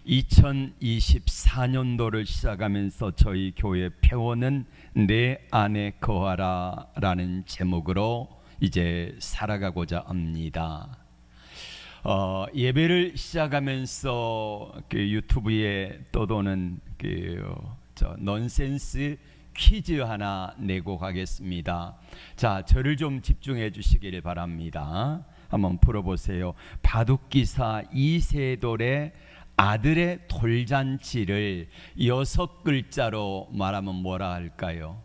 2024년도를 시작하면서 저희 교회 표어는 내 안에 거하라 라는 제목으로 이제 살아가고자 합니다. 예배를 시작하면서 그 유튜브에 떠도는 넌센스 퀴즈 하나 내고 가겠습니다. 자, 저를 좀 집중해 주시기를 바랍니다. 한번 풀어보세요. 바둑기사 이세돌의 아들의 돌잔치를 6글자로 말하면 뭐라 할까요?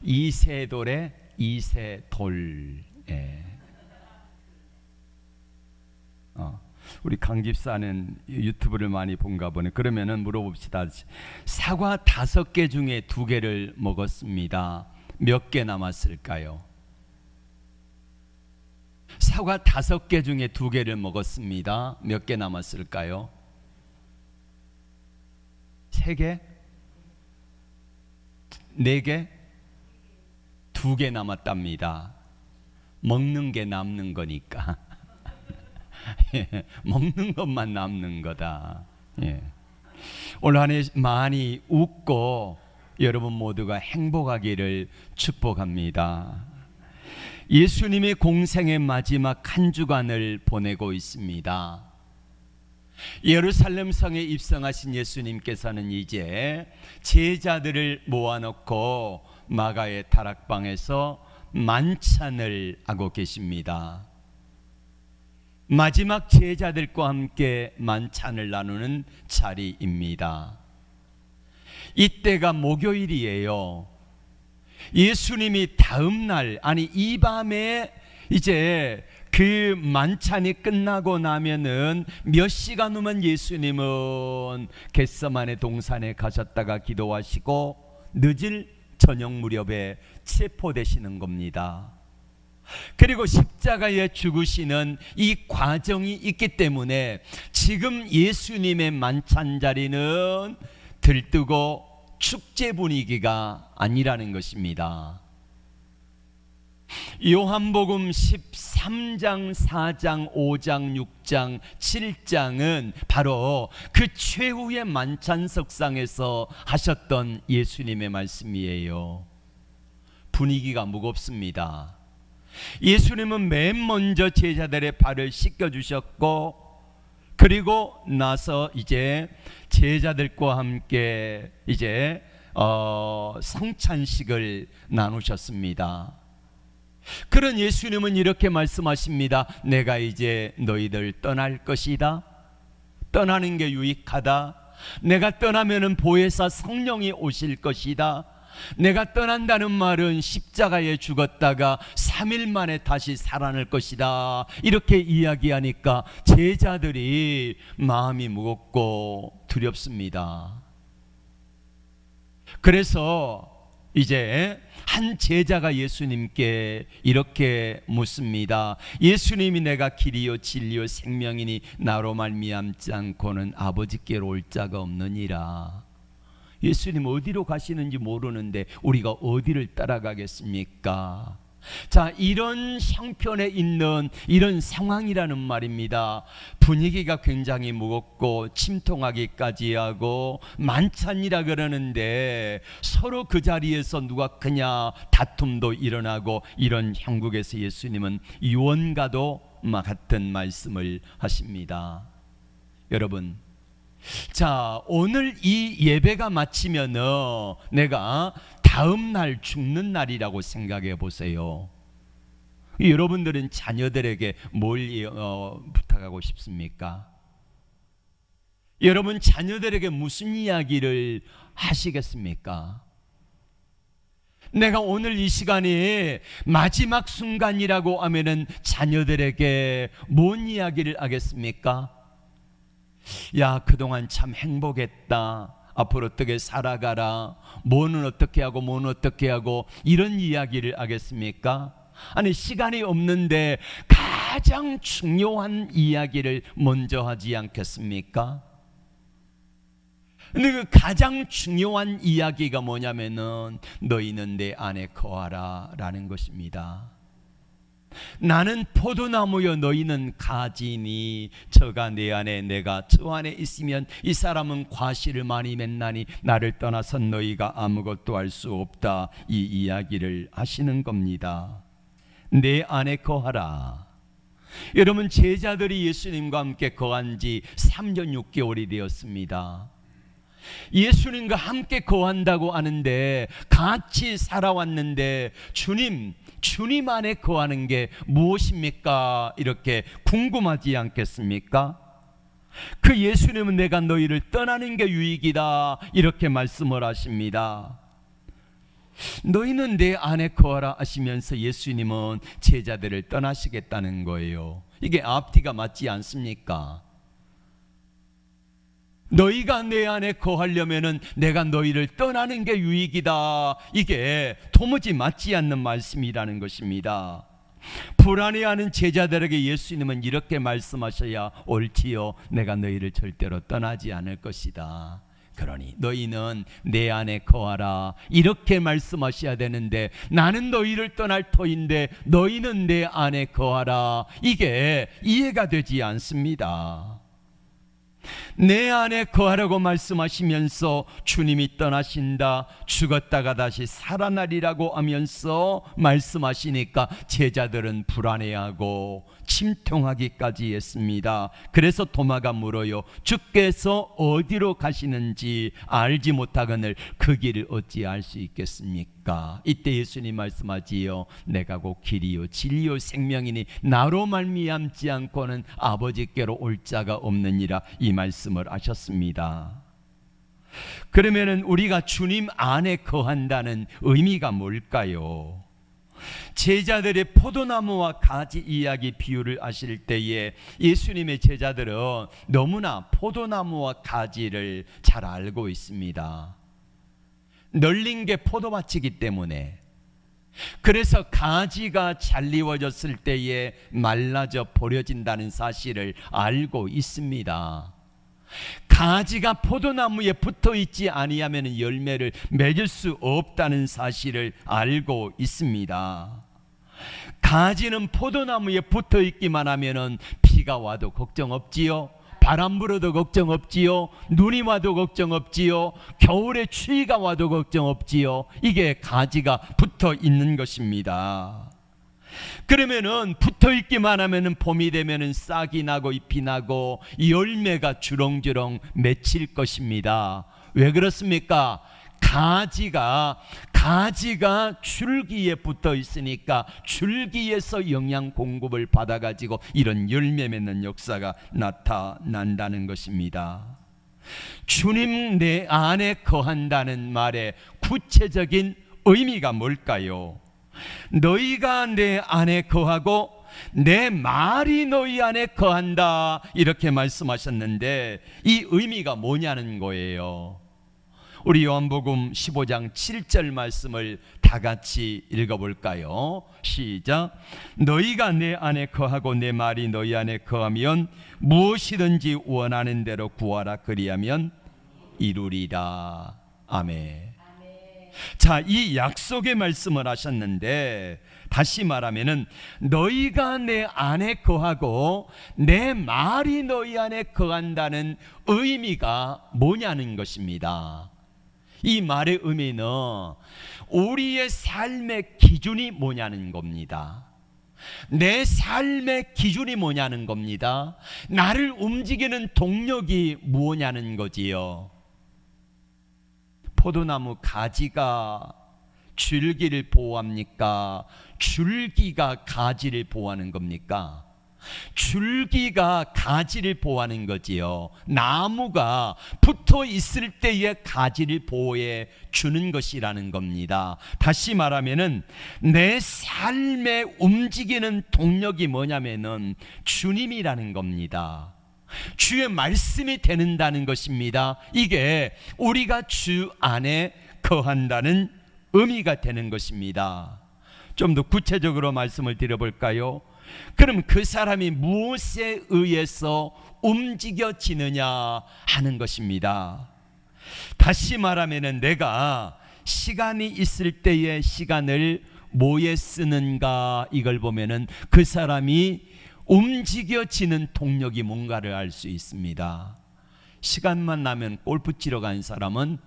이세돌의 이세돌. 예. 우리 강 집사는 유튜브를 많이 본가 보네. 그러면은 물어봅시다. 사과 5개 중에 2개를 먹었습니다. 몇 개 남았을까요? 사과 5개 중에 2개를 먹었습니다. 몇 개 남았을까요? 3개? 4개? 2개 남았답니다. 먹는 게 남는 거니까. 먹는 것만 남는 거다. 올 한 해 많이 웃고 여러분 모두가 행복하기를 축복합니다. 예수님의 공생의 마지막 한 주간을 보내고 있습니다. 예루살렘 성에 입성하신 예수님께서는 이제 제자들을 모아놓고 마가의 다락방에서 만찬을 하고 계십니다. 마지막 제자들과 함께 만찬을 나누는 자리입니다. 이때가 목요일이에요. 예수님이 다음 날, 아니 이 밤에 이제 그 만찬이 끝나고 나면은 몇 시간 후면 예수님은 겟세마네 동산에 가셨다가 기도하시고 늦을 저녁 무렵에 체포되시는 겁니다. 그리고 십자가에 죽으시는 이 과정이 있기 때문에 지금 예수님의 만찬 자리는 들뜨고 축제 분위기가 아니라는 것입니다. 요한복음 13장, 4장, 5장, 6장, 7장은 바로 그 최후의 만찬석상에서 하셨던 예수님의 말씀이에요. 분위기가 무겁습니다. 예수님은 맨 먼저 제자들의 발을 씻겨주셨고, 그리고 나서 이제 제자들과 함께 이제 성찬식을 나누셨습니다. 그런 예수님은 이렇게 말씀하십니다. 내가 이제 너희들 떠날 것이다. 떠나는 게 유익하다. 내가 떠나면은 보혜사 성령이 오실 것이다. 내가 떠난다는 말은 십자가에 죽었다가 3일 만에 다시 살아날 것이다. 이렇게 이야기하니까 제자들이 마음이 무겁고 두렵습니다. 그래서 이제 한 제자가 예수님께 이렇게 묻습니다. 예수님이 내가 길이요 진리요 생명이니 나로 말미암지 않고는 아버지께로 올 자가 없느니라. 예수님 어디로 가시는지 모르는데 우리가 어디를 따라가겠습니까? 자, 이런 형편에 있는 이런 상황이라는 말입니다. 분위기가 굉장히 무겁고 침통하기까지 하고 만찬이라 그러는데 서로 그 자리에서 누가 크냐 다툼도 일어나고, 이런 형국에서 예수님은 유언과도 같은 말씀을 하십니다. 여러분, 자, 오늘 이 예배가 마치면은 내가 다음 날 죽는 날이라고 생각해 보세요. 여러분들은 자녀들에게 뭘 부탁하고 싶습니까? 여러분 자녀들에게 무슨 이야기를 하시겠습니까? 내가 오늘 이 시간이 마지막 순간이라고 하면은 자녀들에게 뭔 이야기를 하겠습니까? 야, 그동안 참 행복했다. 앞으로 어떻게 살아가라. 뭐는 어떻게 하고 뭐는 어떻게 하고, 이런 이야기를 하겠습니까? 아니, 시간이 없는데 가장 중요한 이야기를 먼저 하지 않겠습니까? 근데 그 가장 중요한 이야기가 뭐냐면은 너희는 내 안에 거하라 라는 것입니다. 나는 포도나무여 너희는 가지니 저가 내 안에 내가 저 안에 있으면 이 사람은 과실을 많이 맺나니 나를 떠나선 너희가 아무것도 할 수 없다. 이 이야기를 하시는 겁니다. 내 안에 거하라. 여러분, 제자들이 예수님과 함께 거한 지 3년 6개월이 되었습니다. 예수님과 함께 거한다고 하는데, 같이 살아왔는데 주님 안에 거하는 게 무엇입니까? 이렇게 궁금하지 않겠습니까? 그 예수님은 내가 너희를 떠나는 게 유익이다 이렇게 말씀을 하십니다. 너희는 내 안에 거하라 하시면서 예수님은 제자들을 떠나시겠다는 거예요. 이게 앞뒤가 맞지 않습니까? 너희가 내 안에 거하려면은 내가 너희를 떠나는 게 유익이다. 이게 도무지 맞지 않는 말씀이라는 것입니다. 불안해하는 제자들에게 예수님은 이렇게 말씀하셔야 옳지요. 내가 너희를 절대로 떠나지 않을 것이다. 그러니 너희는 내 안에 거하라 이렇게 말씀하셔야 되는데, 나는 너희를 떠날 터인데 너희는 내 안에 거하라, 이게 이해가 되지 않습니다. 내 안에 거하라고 말씀하시면서 주님이 떠나신다, 죽었다가 다시 살아나리라고 하면서 말씀하시니까 제자들은 불안해하고 침통하기까지 했습니다. 그래서 도마가 물어요. 주께서 어디로 가시는지 알지 못하거늘 그 길을 어찌 알 수 있겠습니까? 이때 예수님 말씀하지요. 내가 곧 길이요 진리요 생명이니 나로 말미암지 않고는 아버지께로 올 자가 없느니라, 이 말씀을 하셨습니다. 그러면은 우리가 주님 안에 거한다는 의미가 뭘까요? 제자들의 포도나무와 가지 이야기 비유를 하실 때에 예수님의 제자들은 너무나 포도나무와 가지를 잘 알고 있습니다. 널린 게 포도밭이기 때문에. 그래서 가지가 잘리워졌을 때에 말라져 버려진다는 사실을 알고 있습니다. 가지가 포도나무에 붙어 있지 아니하면 열매를 맺을 수 없다는 사실을 알고 있습니다. 가지는 포도나무에 붙어 있기만 하면은 비가 와도 걱정 없지요. 바람 불어도 걱정 없지요. 눈이 와도 걱정 없지요. 겨울에 추위가 와도 걱정 없지요. 이게 가지가 붙어 있는 것입니다. 그러면은 붙어 있기만 하면은 봄이 되면은 싹이 나고 잎이 나고 열매가 주렁주렁 맺힐 것입니다. 왜 그렇습니까? 가지가 줄기에 붙어 있으니까 줄기에서 영양 공급을 받아 가지고 이런 열매 맺는 역사가 나타난다는 것입니다. 주님 내 안에 거한다는 말의 구체적인 의미가 뭘까요? 너희가 내 안에 거하고 내 말이 너희 안에 거한다 이렇게 말씀하셨는데, 이 의미가 뭐냐는 거예요. 우리 요한복음 15장 7절 말씀을 다 같이 읽어볼까요? 시작. 너희가 내 안에 거하고 내 말이 너희 안에 거하면 무엇이든지 원하는 대로 구하라, 그리하면 이루리라. 아멘. 자, 이 약속의 말씀을 하셨는데, 다시 말하면은 너희가 내 안에 거하고 내 말이 너희 안에 거한다는 의미가 뭐냐는 것입니다. 이 말의 의미는 우리의 삶의 기준이 뭐냐는 겁니다. 내 삶의 기준이 뭐냐는 겁니다. 나를 움직이는 동력이 뭐냐는 거지요. 포도나무 가지가 줄기를 보호합니까? 줄기가 가지를 보호하는 겁니까? 줄기가 가지를 보호하는 거지요. 나무가 붙어 있을 때의 가지를 보호해 주는 것이라는 겁니다. 다시 말하면은 내 삶에 움직이는 동력이 뭐냐면은 주님이라는 겁니다. 주의 말씀이 되는다는 것입니다. 이게 우리가 주 안에 거한다는 의미가 되는 것입니다. 좀 더 구체적으로 말씀을 드려볼까요? 그럼 그 사람이 무엇에 의해서 움직여지느냐 하는 것입니다. 다시 말하면 내가 시간이 있을 때의 시간을 뭐에 쓰는가 이걸 보면은 그 사람이 움직여지는 동력이 뭔가를 알 수 있습니다. 시간만 나면 골프 치러 간 사람은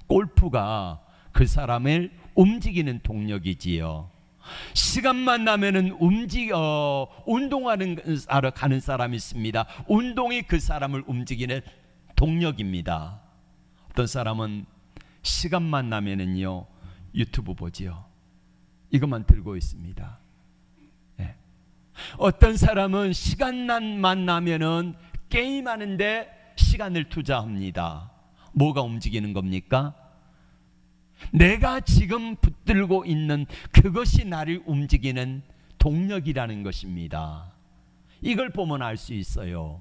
골프가 그 사람을 움직이는 동력이지요. 시간만 나면은 운동하는 가는 사람이 있습니다. 운동이 그 사람을 움직이는 동력입니다. 어떤 사람은 시간만 나면은요 유튜브 보지요. 이것만 들고 있습니다. 네. 어떤 사람은 시간만 나면은 게임하는데 시간을 투자합니다. 뭐가 움직이는 겁니까? 내가 지금 붙들고 있는 그것이 나를 움직이는 동력이라는 것입니다. 이걸 보면 알 수 있어요.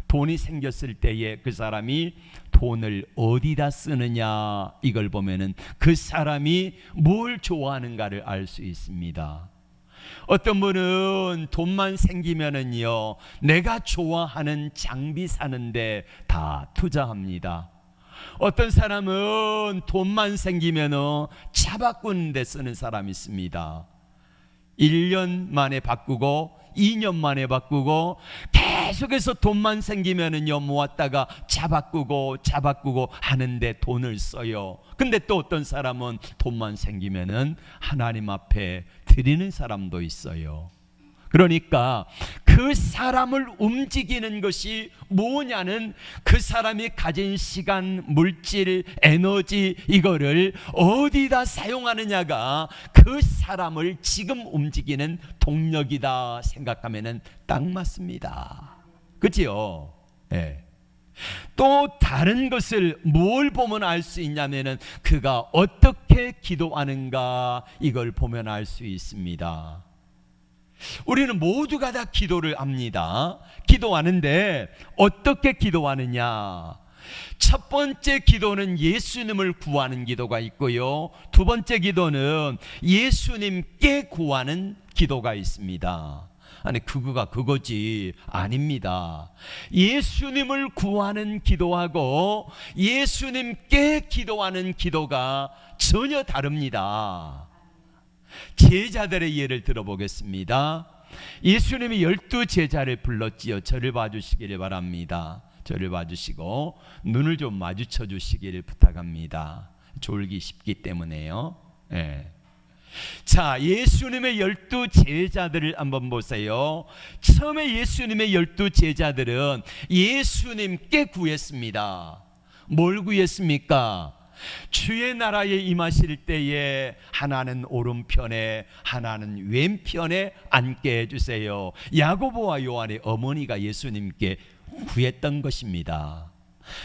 돈이 생겼을 때에 그 사람이 돈을 어디다 쓰느냐 이걸 보면은 그 사람이 뭘 좋아하는가를 알 수 있습니다. 어떤 분은 돈만 생기면은요 내가 좋아하는 장비 사는데 다 투자합니다. 어떤 사람은 돈만 생기면은 차 바꾸는 데 쓰는 사람이 있습니다. 1년 만에 바꾸고 2년 만에 바꾸고 계속해서 돈만 생기면은요 모았다가 차 바꾸고 하는데 돈을 써요. 근데 또 어떤 사람은 돈만 생기면은 하나님 앞에 드리는 사람도 있어요. 그러니까 그 사람을 움직이는 것이 뭐냐는 그 사람이 가진 시간, 물질, 에너지 이거를 어디다 사용하느냐가 그 사람을 지금 움직이는 동력이다 생각하면은 딱 맞습니다. 그렇지요? 네. 또 다른 것을 뭘 보면 알 수 있냐면은 그가 어떻게 기도하는가 이걸 보면 알 수 있습니다. 우리는 모두가 다 기도를 합니다. 기도하는데 어떻게 기도하느냐? 첫 번째 기도는 예수님을 구하는 기도가 있고요. 두 번째 기도는 예수님께 구하는 기도가 있습니다. 아니 그거가 그거지 아닙니다. 예수님을 구하는 기도하고 예수님께 기도하는 기도가 전혀 다릅니다. 제자들의 예를 들어보겠습니다. 예수님이 12제자를 불렀지요. 저를 봐주시기를 바랍니다. 저를 봐주시고 눈을 좀 마주쳐 주시기를 부탁합니다. 졸기 쉽기 때문에요. 네. 자, 예수님의 12제자들을 한번 보세요. 처음에 예수님의 12제자들은 예수님께 구했습니다. 뭘 구했습니까? 주의 나라에 임하실 때에 하나는 오른편에 하나는 왼편에 앉게 해주세요. 야고보와 요한의 어머니가 예수님께 구했던 것입니다.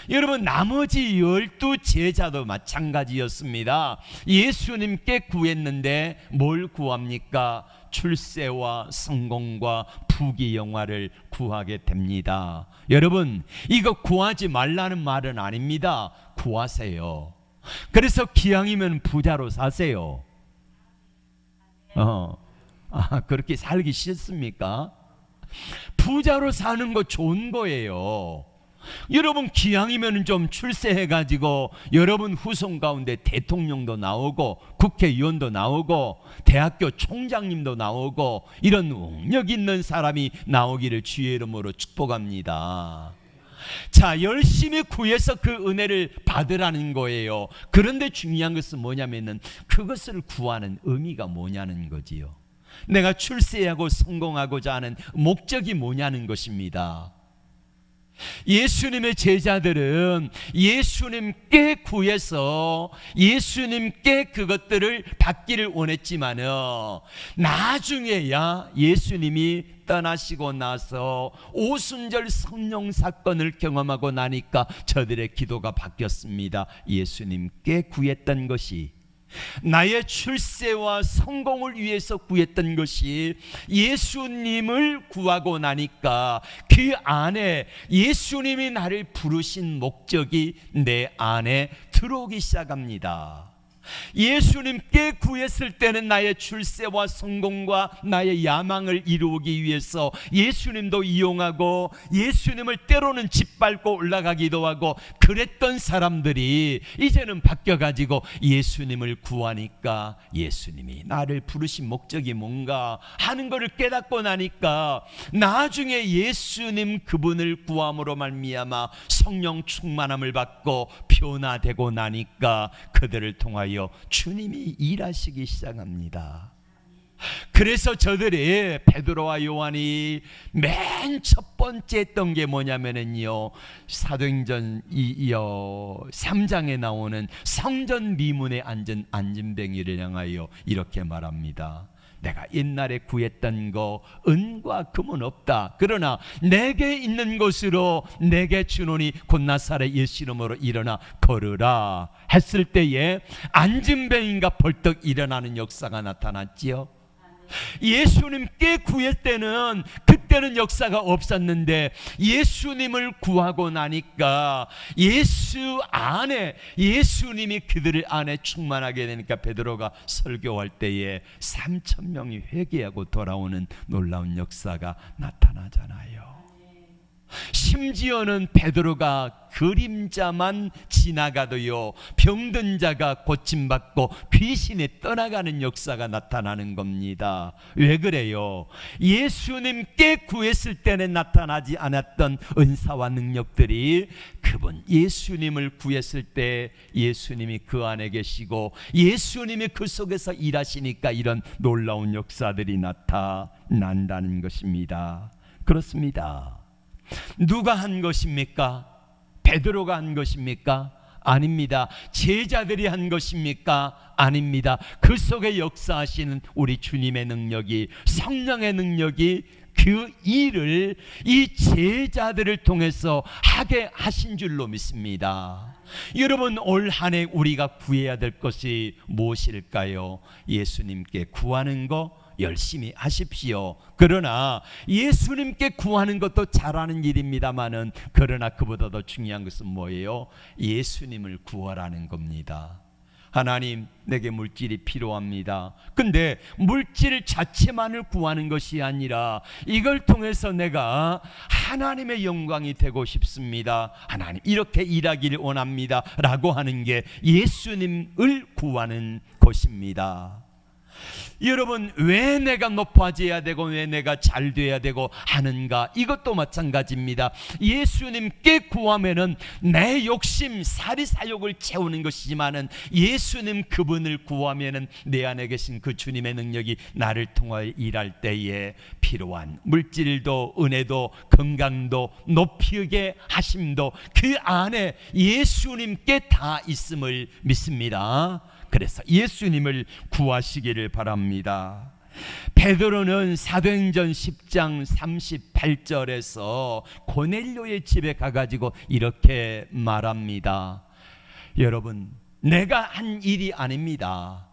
여러분 나머지 12제자도 마찬가지였습니다. 예수님께 구했는데 뭘 구합니까? 출세와 성공과 부귀영화를 구하게 됩니다. 여러분 이거 구하지 말라는 말은 아닙니다. 구하세요. 그래서 기왕이면 부자로 사세요. 그렇게 살기 싫습니까? 부자로 사는 거 좋은 거예요. 여러분 기왕이면 좀 출세해가지고 여러분 후손 가운데 대통령도 나오고 국회의원도 나오고 대학교 총장님도 나오고 이런 능력 있는 사람이 나오기를 주의 이름으로 축복합니다. 자, 열심히 구해서 그 은혜를 받으라는 거예요. 그런데 중요한 것은 뭐냐면은 그것을 구하는 의미가 뭐냐는 거지요. 내가 출세하고 성공하고자 하는 목적이 뭐냐는 것입니다. 예수님의 제자들은 예수님께 구해서 예수님께 그것들을 받기를 원했지만은 나중에야 예수님이 떠나시고 나서 오순절 성령 사건을 경험하고 나니까 저들의 기도가 바뀌었습니다. 예수님께 구했던 것이 나의 출세와 성공을 위해서 구했던 것이 예수님을 구하고 나니까 그 안에 예수님이 나를 부르신 목적이 내 안에 들어오기 시작합니다. 예수님께 구했을 때는 나의 출세와 성공과 나의 야망을 이루기 위해서 예수님도 이용하고 예수님을 때로는 짓밟고 올라가기도 하고 그랬던 사람들이 이제는 바뀌어가지고 예수님을 구하니까 예수님이 나를 부르신 목적이 뭔가 하는 것을 깨닫고 나니까 나중에 예수님 그분을 구함으로 말미암아 성령 충만함을 받고 변화되고 나니까 그들을 통하여 주님이 일하시기 시작합니다. 그래서 저들이 베드로와 요한이 맨 첫 번째 했던 게 뭐냐면은요, 사도행전 3장에 나오는 성전 미문에 앉은 안진뱅이를 향하여 이렇게 말합니다. 내가 옛날에 구했던 거 은과 금은 없다. 그러나 내게 있는 것으로 내게 주노니 곧 나사렛 예수 이름으로 일어나 걸으라 했을 때에 안진뱅이가 벌떡 일어나는 역사가 나타났지요. 예수님께 구할 때는 그때는 역사가 없었는데 예수님을 구하고 나니까 예수 안에 예수님이 그들을 안에 충만하게 되니까 베드로가 설교할 때에 3,000명이 회개하고 돌아오는 놀라운 역사가 나타나잖아요. 심지어는 베드로가 그림자만 지나가도요 병든 자가 고침받고 귀신이 떠나가는 역사가 나타나는 겁니다. 왜 그래요? 예수님께 구했을 때는 나타나지 않았던 은사와 능력들이 그분 예수님을 구했을 때 예수님이 그 안에 계시고 예수님이 그 속에서 일하시니까 이런 놀라운 역사들이 나타난다는 것입니다. 그렇습니다. 누가 한 것입니까? 베드로가 한 것입니까? 아닙니다. 제자들이 한 것입니까? 아닙니다. 그 속에 역사하시는 우리 주님의 능력이, 성령의 능력이 그 일을 이 제자들을 통해서 하게 하신 줄로 믿습니다. 여러분, 올 한 해 우리가 구해야 될 것이 무엇일까요? 예수님께 구하는 거 열심히 하십시오. 그러나 예수님께 구하는 것도 잘하는 일입니다마는 그러나 그보다 더 중요한 것은 뭐예요? 예수님을 구하라는 겁니다. 하나님, 내게 물질이 필요합니다. 근데 물질 자체만을 구하는 것이 아니라 이걸 통해서 내가 하나님의 영광이 되고 싶습니다. 하나님, 이렇게 일하기를 원합니다 라고 하는 게 예수님을 구하는 것입니다. 여러분, 왜 내가 높아져야 되고 왜 내가 잘 돼야 되고 하는가? 이것도 마찬가지입니다. 예수님께 구하면은 내 욕심, 사리사욕을 채우는 것이지만은 예수님 그분을 구하면은 내 안에 계신 그 주님의 능력이 나를 통하여 일할 때에 필요한 물질도 은혜도 건강도 높이게 하심도 그 안에 예수님께 다 있음을 믿습니다. 그래서 예수님을 구하시기를 바랍니다. 베드로는 사도행전 10장 38절에서 고넬료의 집에 가가지고 이렇게 말합니다. 여러분, 내가 한 일이 아닙니다.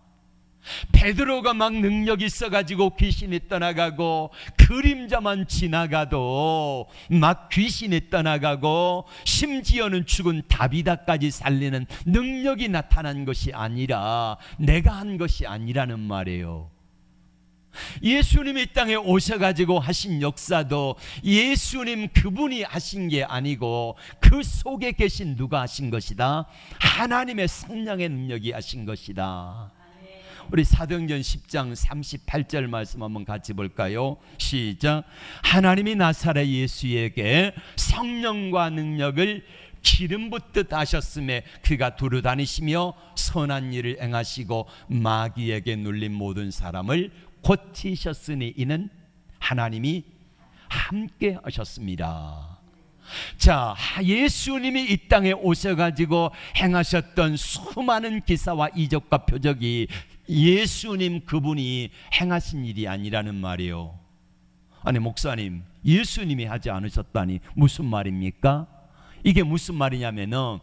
베드로가 막 능력이 있어가지고 귀신이 떠나가고 그림자만 지나가도 막 귀신이 떠나가고 심지어는 죽은 다비다까지 살리는 능력이 나타난 것이 아니라 내가 한 것이 아니라는 말이에요. 예수님이 이 땅에 오셔가지고 하신 역사도 예수님 그분이 하신 게 아니고 그 속에 계신 누가 하신 것이다? 하나님의 성령의 능력이 하신 것이다. 우리 사도행전 10장 38절 말씀 한번 같이 볼까요? 시작. 하나님이 나사렛 예수에게 성령과 능력을 기름 붓듯 하셨음에 그가 두루 다니시며 선한 일을 행하시고 마귀에게 눌린 모든 사람을 고치셨으니 이는 하나님이 함께 하셨습니다. 자, 예수님이 이 땅에 오셔가지고 행하셨던 수많은 기사와 이적과 표적이 예수님 그분이 행하신 일이 아니라는 말이에요. 아니, 목사님, 예수님이 하지 않으셨다니 무슨 말입니까? 이게 무슨 말이냐면은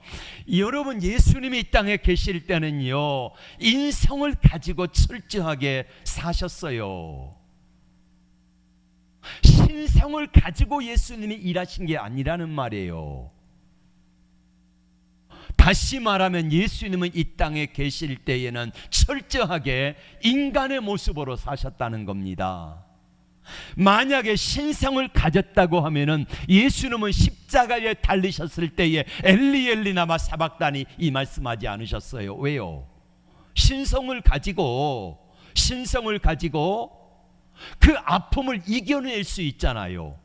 여러분, 예수님이 이 땅에 계실 때는요 인성을 가지고 철저하게 사셨어요. 신성을 가지고 예수님이 일하신 게 아니라는 말이에요. 다시 말하면 예수님은 이 땅에 계실 때에는 철저하게 인간의 모습으로 사셨다는 겁니다. 만약에 신성을 가졌다고 하면은 예수님은 십자가에 달리셨을 때에 엘리 엘리 라마 사박다니 이 말씀하지 않으셨어요. 왜요? 신성을 가지고 그 아픔을 이겨낼 수 있잖아요.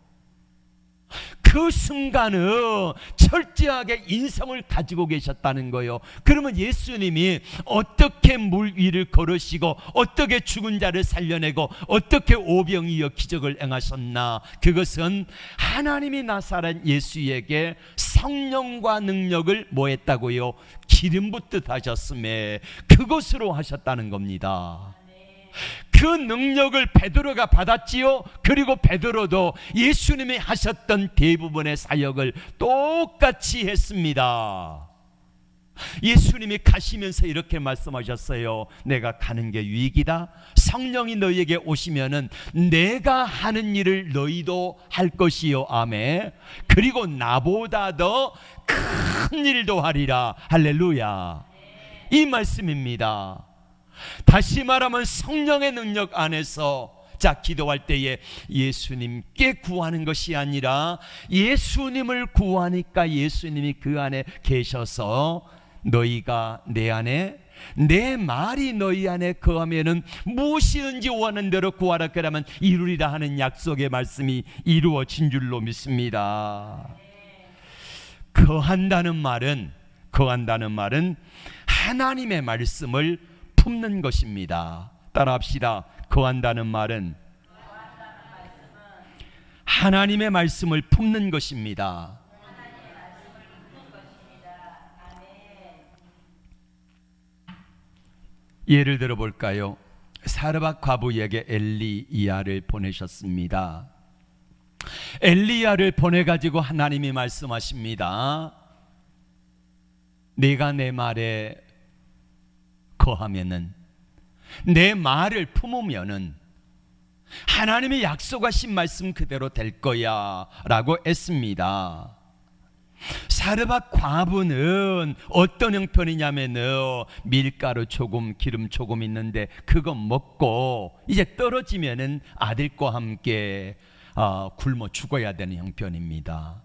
그 순간은 철저하게 인성을 가지고 계셨다는 거예요. 그러면 예수님이 어떻게 물 위를 걸으시고 어떻게 죽은 자를 살려내고 어떻게 오병이어 기적을 행하셨나? 그것은 하나님이 나사렛 예수에게 성령과 능력을 뭐 했다고요? 기름 붓듯 하셨음에 그것으로 하셨다는 겁니다. 그 능력을 베드로가 받았지요. 그리고 베드로도 예수님이 하셨던 대부분의 사역을 똑같이 했습니다. 예수님이 가시면서 이렇게 말씀하셨어요. 내가 가는 게 유익이다. 성령이 너희에게 오시면은 내가 하는 일을 너희도 할 것이요. 아멘. 그리고 나보다 더 큰 일도 하리라. 할렐루야. 이 말씀입니다. 다시 말하면 성령의 능력 안에서 기도할 때에 예수님께 구하는 것이 아니라 예수님을 구하니까 예수님이 그 안에 계셔서 너희가 내 안에 내 말이 너희 안에 거하면은 무엇이든지 원하는 대로 구하라 그러면 이루리라 하는 약속의 말씀이 이루어진 줄로 믿습니다. 거한다는 말은 하나님의 말씀을 품는 것입니다. 따라합시다. 거한다는 말은 하나님의 말씀을 품는 것입니다. 예를 들어 볼까요? 사르밧 과부에게 엘리야를 보내셨습니다. 엘리야를 보내가지고 하나님이 말씀하십니다. 내가 내 말에 거하면은, 내 말을 품으면은 하나님의 약속하신 말씀 그대로 될 거야 라고 했습니다. 사르밧 과부는 어떤 형편이냐면은 밀가루 조금 기름 조금 있는데 그거 먹고 이제 떨어지면은 아들과 함께 굶어 죽어야 되는 형편입니다.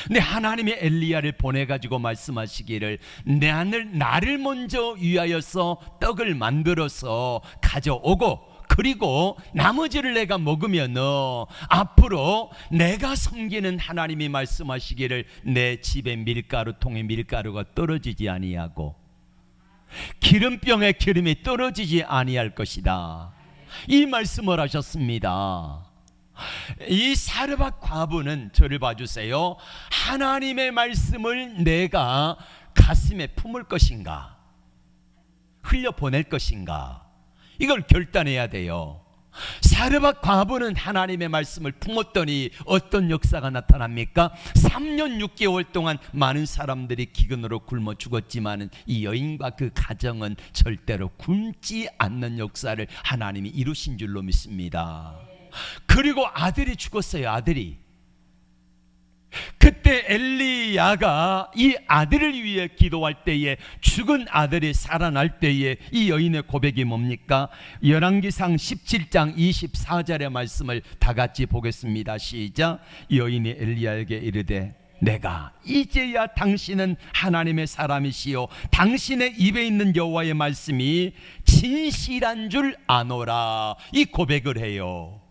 근데 하나님이 엘리야를 보내가지고 말씀하시기를 나를 먼저 위하여서 떡을 만들어서 가져오고 그리고 나머지를 내가 먹으면 앞으로 내가 섬기는 하나님이 말씀하시기를 내 집에 밀가루통에 밀가루가 떨어지지 아니하고 기름병에 기름이 떨어지지 아니할 것이다. 이 말씀을 하셨습니다. 이 사르밧 과부는 저를 봐주세요. 하나님의 말씀을 내가 가슴에 품을 것인가, 흘려보낼 것인가, 이걸 결단해야 돼요. 사르밧 과부는 하나님의 말씀을 품었더니 어떤 역사가 나타납니까? 3년 6개월 동안 많은 사람들이 기근으로 굶어 죽었지만 이 여인과 그 가정은 절대로 굶지 않는 역사를 하나님이 이루신 줄로 믿습니다. 그리고 아들이 죽었어요. 아들이. 그때 엘리야가 이 아들을 위해 기도할 때에 죽은 아들이 살아날 때에 이 여인의 고백이 뭡니까? 열왕기상 17장 24절의 말씀을 다 같이 보겠습니다. 시작. 여인이 엘리야에게 이르되 내가 이제야 당신은 하나님의 사람이시요 당신의 입에 있는 여호와의 말씀이 진실한 줄 아노라. 이 고백을 해요.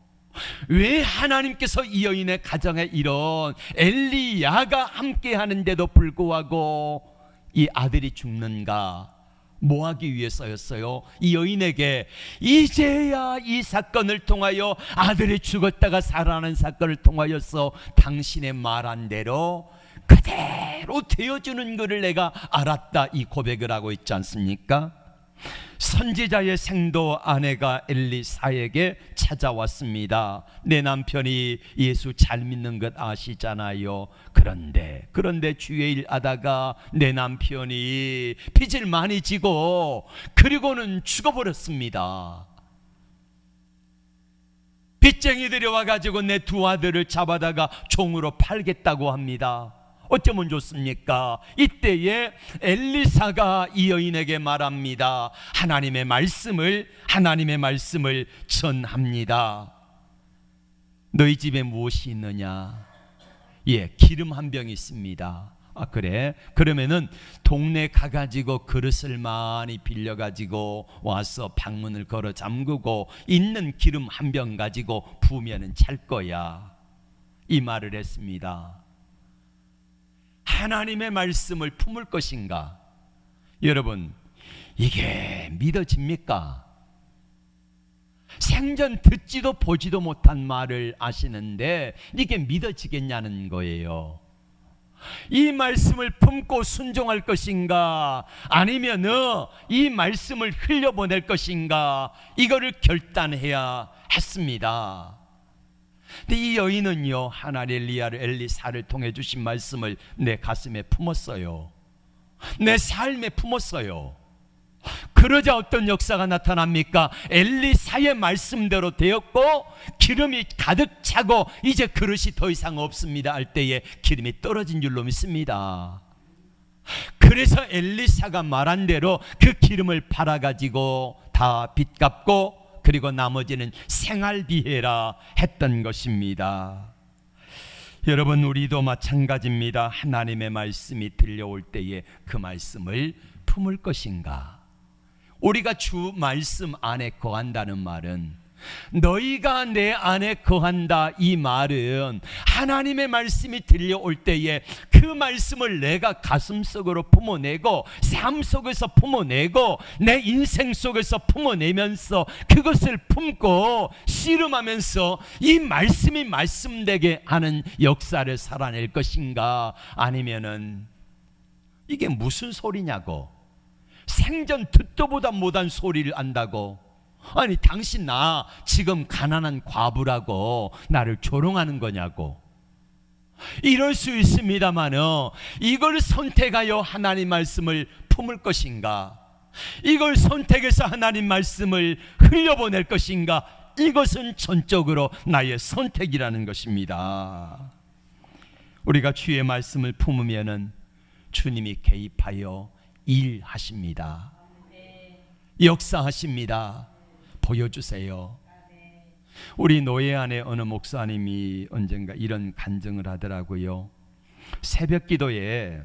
왜 하나님께서 이 여인의 가정에 이런 엘리야가 함께 하는데도 불구하고 이 아들이 죽는가? 뭐 하기 위해서였어요? 이 여인에게 이제야 이 사건을 통하여 아들이 죽었다가 살아나는 사건을 통하여서 당신의 말한 대로 그대로 되어주는 것을 내가 알았다. 이 고백을 하고 있지 않습니까? 선지자의 생도 아내가 엘리사에게 찾아왔습니다. 내 남편이 예수 잘 믿는 것 아시잖아요. 그런데 주의 일 하다가 내 남편이 빚을 많이 지고 그리고는 죽어버렸습니다. 빚쟁이들이 와가지고 내 두 아들을 잡아다가 종으로 팔겠다고 합니다. 어쩌면 좋습니까? 이때에 엘리사가 이 여인에게 말합니다. 하나님의 말씀을 전합니다. 너희 집에 무엇이 있느냐? 예, 기름 한 병 있습니다. 아, 그래? 그러면은 동네 가가지고 그릇을 많이 빌려가지고 와서 방문을 걸어 잠그고 있는 기름 한 병 가지고 부으면은 찰 거야. 이 말을 했습니다. 하나님의 말씀을 품을 것인가? 여러분, 이게 믿어집니까? 생전 듣지도 보지도 못한 말을 아시는데 이게 믿어지겠냐는 거예요. 이 말씀을 품고 순종할 것인가, 아니면 이 말씀을 흘려보낼 것인가, 이거를 결단해야 했습니다. 근데 이 여인은요, 하나님 엘리사를 통해 주신 말씀을 내 가슴에 품었어요. 내 삶에 품었어요. 그러자 어떤 역사가 나타납니까? 엘리사의 말씀대로 되었고 기름이 가득 차고 이제 그릇이 더 이상 없습니다 할 때에 기름이 떨어진 줄로 믿습니다. 그래서 엘리사가 말한 대로 그 기름을 팔아가지고 다 빚 갚고 그리고 나머지는 생활비해라 했던 것입니다. 여러분, 우리도 마찬가지입니다. 하나님의 말씀이 들려올 때에 그 말씀을 품을 것인가? 우리가 주 말씀 안에 거한다는 말은, 너희가 내 안에 거한다, 이 말은 하나님의 말씀이 들려올 때에 그 말씀을 내가 가슴속으로 품어내고 삶 속에서 품어내고 내 인생 속에서 품어내면서 그것을 품고 씨름하면서 이 말씀이 말씀되게 하는 역사를 살아낼 것인가? 아니면은 이게 무슨 소리냐고, 생전 듣도 보다 못한 소리를 안다고, 아니 당신 나 지금 가난한 과부라고 나를 조롱하는 거냐고, 이럴 수 있습니다만 이걸 선택하여 하나님 말씀을 품을 것인가, 이걸 선택해서 하나님 말씀을 흘려보낼 것인가, 이것은 전적으로 나의 선택이라는 것입니다. 우리가 주의 말씀을 품으면은 주님이 개입하여 일하십니다. 역사하십니다. 보여주세요. 우리 노예 안에 어느 목사님이 언젠가 이런 간증을 하더라고요. 새벽 기도에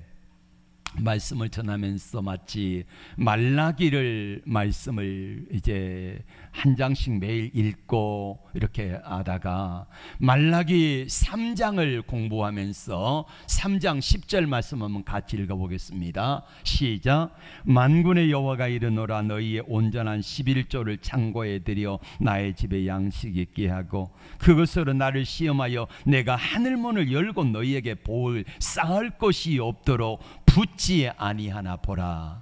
말씀을 전하면서 마치 말라기를 말씀을 이제 한 장씩 매일 읽고 이렇게 하다가 말라기 3장을 공부하면서 3장 10절 말씀 한번 같이 읽어보겠습니다. 시작. 만군의 여호와가 이르노라, 너희의 온전한 11조를 창고에 들여 나의 집에 양식 있게 하고 그것으로 나를 시험하여 내가 하늘문을 열고 너희에게 복을 쌓을 것이 없도록 붙지 아니하나 보라.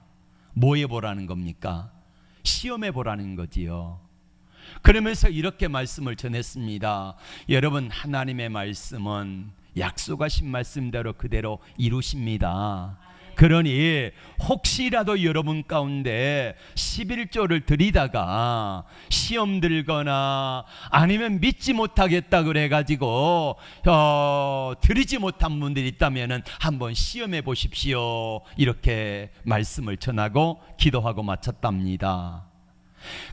뭐에 보라는 겁니까? 시험해 보라는 거지요. 그러면서 이렇게 말씀을 전했습니다. 여러분, 하나님의 말씀은 약속하신 말씀대로 그대로 이루십니다. 그러니 혹시라도 여러분 가운데 11조를 드리다가 시험 들거나 아니면 믿지 못하겠다 그래가지고 드리지 못한 분들이 있다면 한번 시험해 보십시오. 이렇게 말씀을 전하고 기도하고 마쳤답니다.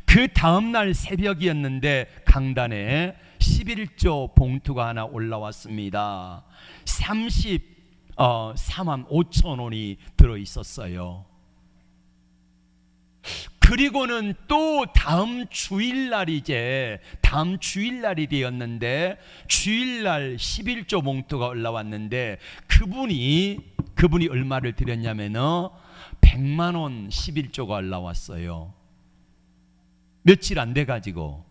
그 다음날 새벽이었는데 강단에 11조 봉투가 하나 올라왔습니다. 34만 5천 원이 들어있었어요. 그리고는 또 다음 주일날이 되었는데 주일날 11조 봉투가 올라왔는데 그분이 얼마를 드렸냐면 100만 원 11조가 올라왔어요. 며칠 안 돼가지고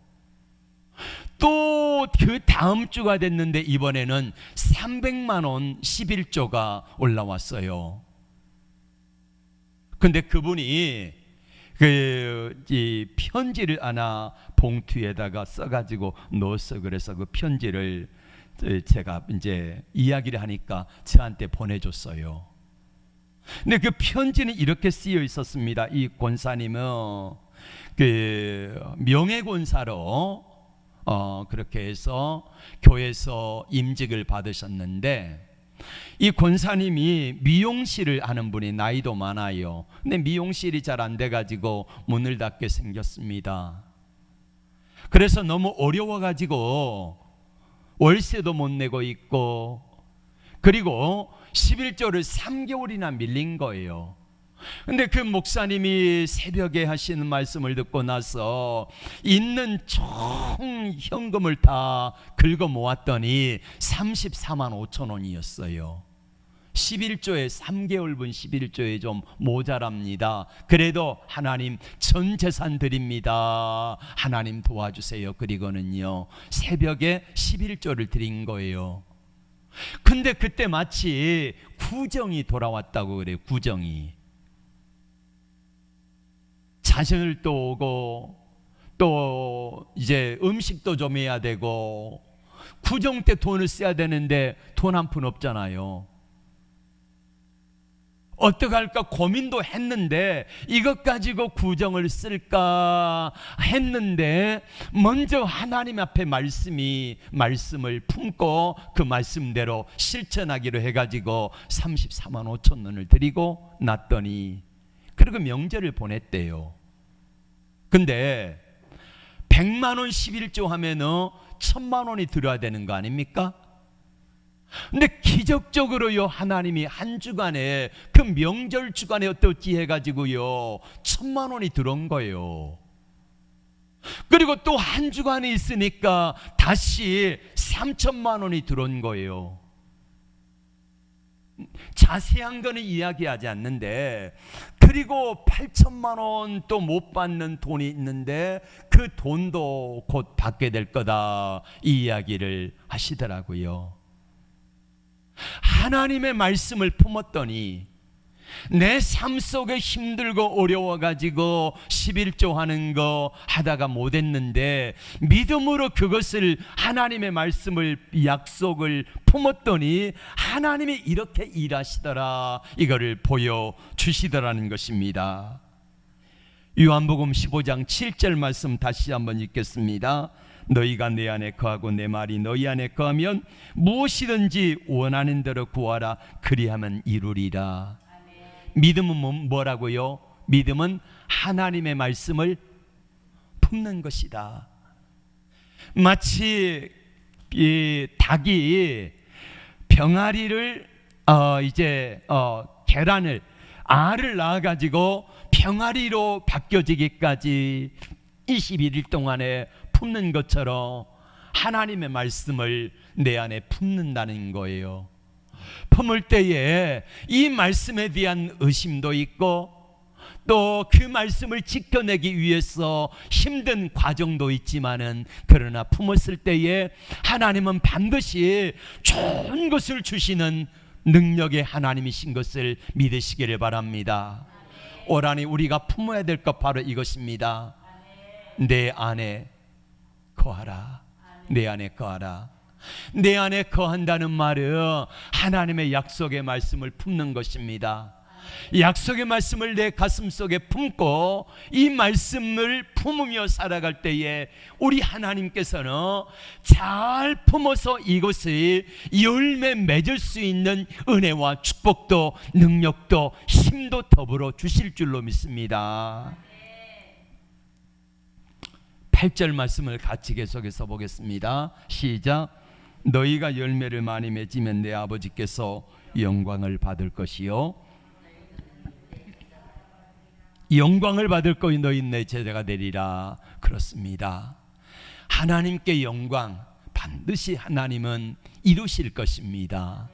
또 그 다음 주가 됐는데 이번에는 300만 원 11조가 올라왔어요. 근데 그분이 이 편지를 하나 봉투에다가 써가지고 넣었어. 그래서 그 편지를 제가 이제 이야기를 하니까 저한테 보내줬어요. 근데 그 편지는 이렇게 쓰여 있었습니다. 이 권사님은 명예권사로 그렇게 해서 교회에서 임직을 받으셨는데 이 권사님이 미용실을 하는 분이 나이도 많아요. 근데 미용실이 잘 안 돼가지고 문을 닫게 생겼습니다. 그래서 너무 어려워가지고 월세도 못 내고 있고, 그리고 11조를 3개월이나 밀린 거예요. 근데 그 목사님이 새벽에 하시는 말씀을 듣고 나서 있는 총 현금을 다 긁어 모았더니 34만 5천 원이었어요. 11조에 3개월분 11조에 좀 모자랍니다. 그래도 하나님 전 재산 드립니다. 하나님 도와주세요. 그리고는요, 새벽에 11조를 드린 거예요. 근데 그때 마치 구정이 돌아왔다고 그래요. 구정이. 자식을 또 오고, 또 이제 음식도 좀 해야 되고, 구정 때 돈을 써야 되는데 돈 한 푼 없잖아요. 어떡할까 고민도 했는데, 이것 가지고 구정을 쓸까 했는데, 먼저 하나님 앞에 말씀을 품고 그 말씀대로 실천하기로 해가지고 34만 5천 원을 드리고 났더니, 그리고 명절을 보냈대요. 근데 100만 원 11조 하면은 1000만 원이 들어야 되는 거 아닙니까? 근데 기적적으로요, 하나님이 한 주간에, 그 명절 주간에 어떻게 해가지고요 1000만 원이 들어온 거예요. 그리고 또 한 주간에 있으니까 다시 3000만 원이 들어온 거예요. 자세한 거는 이야기하지 않는데, 그리고 8천만 원 또 못 받는 돈이 있는데 그 돈도 곧 받게 될 거다, 이 이야기를 하시더라고요. 하나님의 말씀을 품었더니 내 삶 속에 힘들고 어려워가지고 11조 하는 거 하다가 못했는데, 믿음으로 그것을, 하나님의 말씀을, 약속을 품었더니 하나님이 이렇게 일하시더라, 이거를 보여주시더라는 것입니다. 요한복음 15장 7절 말씀 다시 한번 읽겠습니다. 너희가 내 안에 거하고 내 말이 너희 안에 거하면 무엇이든지 원하는 대로 구하라, 그리하면 이루리라. 믿음은 뭐라고요? 믿음은 하나님의 말씀을 품는 것이다. 마치 이 닭이 병아리를 계란을, 알을 낳아가지고 병아리로 바뀌어지기까지 21일 동안에 품는 것처럼 하나님의 말씀을 내 안에 품는다는 거예요. 품을 때에 이 말씀에 대한 의심도 있고, 또 그 말씀을 지켜내기 위해서 힘든 과정도 있지만은, 그러나 품었을 때에 하나님은 반드시 좋은 것을 주시는 능력의 하나님이신 것을 믿으시기를 바랍니다. 올 한해 우리가 품어야 될 것 바로 이것입니다. 내 안에 거하라. 내 안에 거하라. 내 안에 거한다는 말은 하나님의 약속의 말씀을 품는 것입니다. 약속의 말씀을 내 가슴 속에 품고 이 말씀을 품으며 살아갈 때에 우리 하나님께서는 잘 품어서 이것을 열매 맺을 수 있는 은혜와 축복도, 능력도, 힘도 더불어 주실 줄로 믿습니다. 8절 말씀을 같이 계속해서 보겠습니다. 시작. 너희가 열매를 많이 맺으면 내 아버지께서 영광을 받을 것이요, 영광을 받을 거이 너희 내 제자가 되리라. 그렇습니다. 하나님께 영광 반드시 하나님은 이루실 것입니다.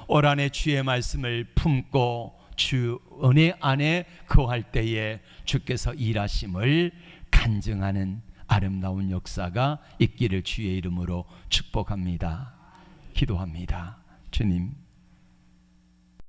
올 한해 주의 말씀을 품고 주 은혜 안에 거할 때에 주께서 일하심을 간증하는 아름다운 역사가 있기를 주의 이름으로 축복합니다. 기도합니다. 주님,